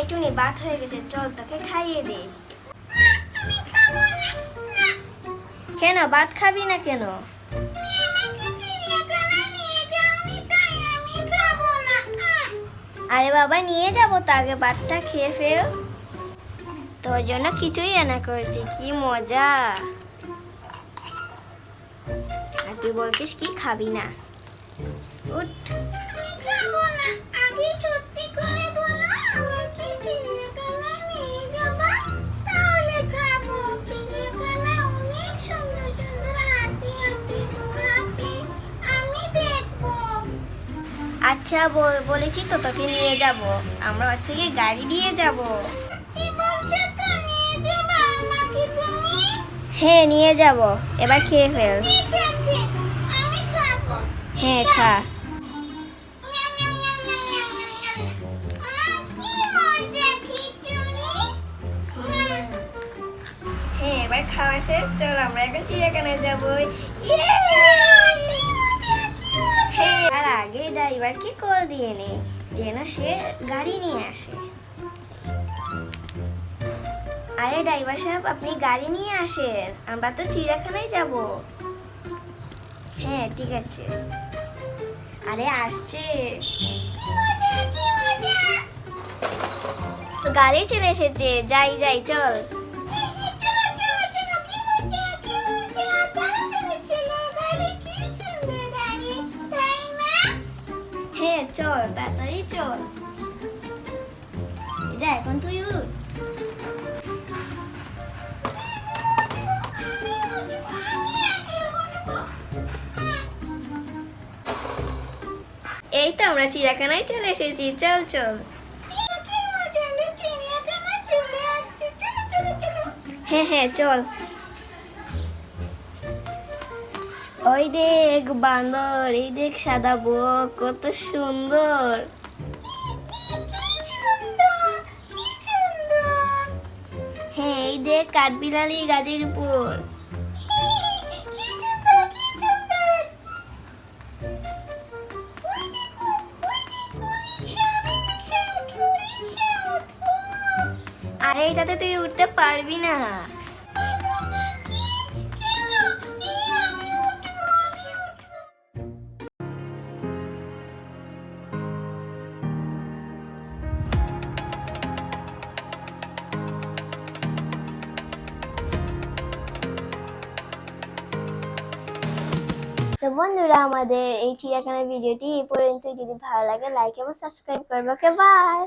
একটুনি ভাত হয়ে গেছে, চল তোকে খাইয়ে দে। কেন ভাত খাবি না কেন? আরে বাবা নিয়ে যাবো তো, আগে ভাতটা খেয়ে ফেল। তোর জন্য কিছুই রান্না করেছি, কি মজা। আর তুই বলছিস কি খাবি না? উঠ। আচ্ছা বলেছি তো তোকে নিয়ে যাব, আমরা হচ্ছে কি গাড়ি দিয়ে যাব। হ্যাঁ নিয়ে যাব, এবার খেয়ে ফেল। হ্যাঁ খা। হ্যাঁ এবার খাওয়া শেষ, চল আমরা এখন চিড়িয়াখানায় যাবো। হ্যাঁ আর আগে ড্রাইভারকে কল দিয়ে নে, যেন সে গাড়ি নিয়ে আসে। আরে ড্রাইভার সাহেব আপনি গাড়ি নিয়ে আসেন, আমরা তো চিড়িয়াখানায় যাব। হ্যাঁ ঠিক আছে। আরে আসছে, গাড়ি চলে এসেছে, যাই যাই চল। হ্যাঁ চল তাড়াতাড়ি চল, যা এখন তুই উঠ। এই তো আমরা চিড়িয়াখানায় চলে এসেছি, চল চল। হ্যাঁ হ্যাঁ চল। ওই দেখ বান্দর, এই দেখ সাদা বক, কত সুন্দর। হ্যাঁ এই দেখ কাঠবিড়ালি গাছের উপর। আরে এটাতে তুই উঠতে পারবি না। তো বন্ধুরা আমাদের এই চিড়িয়াখানার ভিডিওটি এই পর্যন্ত, যদি ভালো লাগে লাইক এবং সাবস্ক্রাইব করবে। Okay bye.